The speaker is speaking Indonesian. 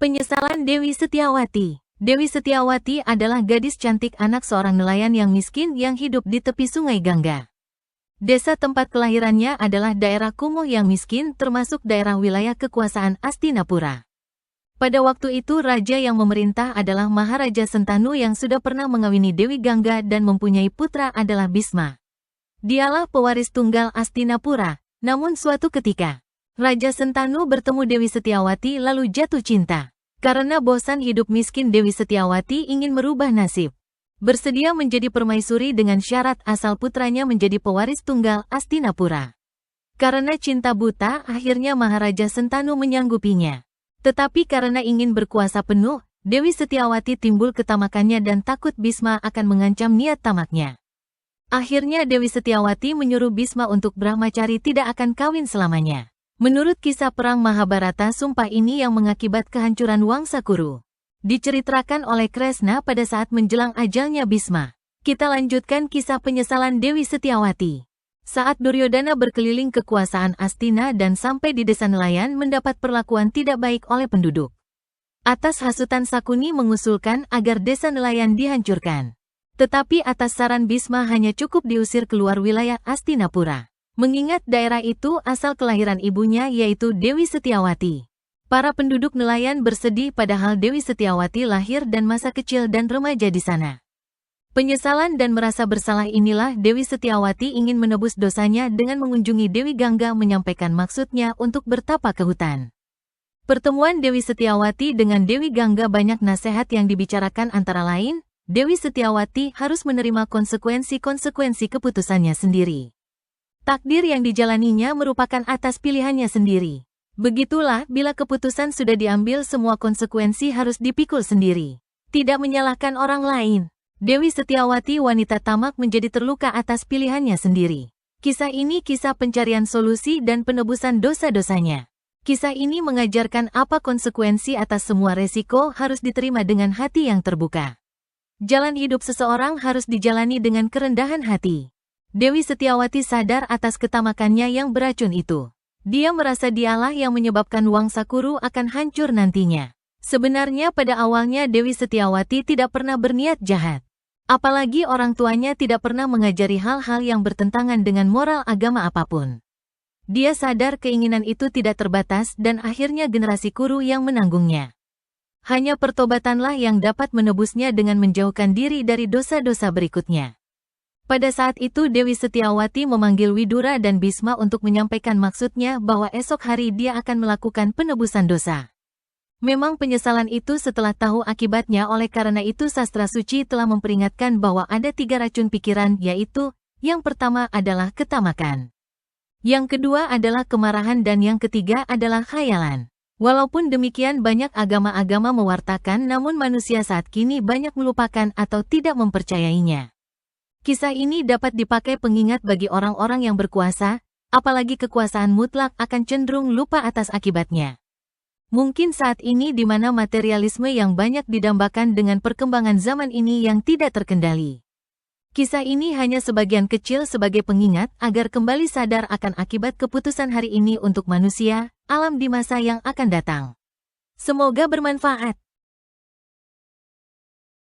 Penyesalan Dewi Setiawati. Dewi Setiawati adalah gadis cantik anak seorang nelayan yang miskin yang hidup di tepi Sungai Gangga. Desa tempat kelahirannya adalah daerah kumuh yang miskin termasuk daerah wilayah kekuasaan Astinapura. Pada waktu itu raja yang memerintah adalah Maharaja Sentanu yang sudah pernah mengawini Dewi Gangga dan mempunyai putra adalah Bisma. Dialah pewaris tunggal Astinapura. Namun suatu ketika, Raja Sentanu bertemu Dewi Setiawati lalu jatuh cinta. Karena bosan hidup miskin, Dewi Setiawati ingin merubah nasib. Bersedia menjadi permaisuri dengan syarat asal putranya menjadi pewaris tunggal Astinapura. Karena cinta buta, akhirnya Maharaja Sentanu menyanggupinya. Tetapi karena ingin berkuasa penuh, Dewi Setiawati timbul ketamakannya dan takut Bisma akan mengancam niat tamaknya. Akhirnya Dewi Setiawati menyuruh Bisma untuk brahmacari, tidak akan kawin selamanya. Menurut kisah perang Mahabharata, sumpah ini yang mengakibat kehancuran Wangsa Kuru. Diceritakan oleh Kresna pada saat menjelang ajalnya Bisma. Kita lanjutkan kisah penyesalan Dewi Setiawati. Saat Duryodhana berkeliling kekuasaan Astina dan sampai di desa nelayan mendapat perlakuan tidak baik oleh penduduk. Atas hasutan Sakuni mengusulkan agar desa nelayan dihancurkan. Tetapi atas saran Bisma hanya cukup diusir keluar wilayah Astinapura. Mengingat daerah itu asal kelahiran ibunya yaitu Dewi Setiawati. Para penduduk nelayan bersedih padahal Dewi Setiawati lahir dan masa kecil dan remaja di sana. Penyesalan dan merasa bersalah inilah Dewi Setiawati ingin menebus dosanya dengan mengunjungi Dewi Gangga menyampaikan maksudnya untuk bertapa ke hutan. Pertemuan Dewi Setiawati dengan Dewi Gangga banyak nasihat yang dibicarakan, antara lain, Dewi Setiawati harus menerima konsekuensi keputusannya sendiri. Takdir yang dijalaninya merupakan atas pilihannya sendiri. Begitulah, bila keputusan sudah diambil, semua konsekuensi harus dipikul sendiri. Tidak menyalahkan orang lain. Dewi Setiawati wanita tamak menjadi terluka atas pilihannya sendiri. Kisah ini kisah pencarian solusi dan penebusan dosa-dosanya. Kisah ini mengajarkan apa konsekuensi atas semua resiko harus diterima dengan hati yang terbuka. Jalan hidup seseorang harus dijalani dengan kerendahan hati. Dewi Setiawati sadar atas ketamakannya yang beracun itu. Dia merasa dialah yang menyebabkan Wangsa Kuru akan hancur nantinya. Sebenarnya pada awalnya Dewi Setiawati tidak pernah berniat jahat. Apalagi orang tuanya tidak pernah mengajari hal-hal yang bertentangan dengan moral agama apapun. Dia sadar keinginan itu tidak terbatas dan akhirnya generasi Kuru yang menanggungnya. Hanya pertobatanlah yang dapat menebusnya dengan menjauhkan diri dari dosa-dosa berikutnya. Pada saat itu Dewi Setiawati memanggil Widura dan Bisma untuk menyampaikan maksudnya bahwa esok hari dia akan melakukan penebusan dosa. Memang penyesalan itu setelah tahu akibatnya, oleh karena itu sastra suci telah memperingatkan bahwa ada 3 racun pikiran, yaitu, yang pertama adalah ketamakan. Yang kedua adalah kemarahan dan yang ketiga adalah khayalan. Walaupun demikian banyak agama-agama mewartakan, namun manusia saat kini banyak melupakan atau tidak mempercayainya. Kisah ini dapat dipakai pengingat bagi orang-orang yang berkuasa, apalagi kekuasaan mutlak akan cenderung lupa atas akibatnya. Mungkin saat ini di mana materialisme yang banyak didambakan dengan perkembangan zaman ini yang tidak terkendali. Kisah ini hanya sebagian kecil sebagai pengingat agar kembali sadar akan akibat keputusan hari ini untuk manusia, alam di masa yang akan datang. Semoga bermanfaat.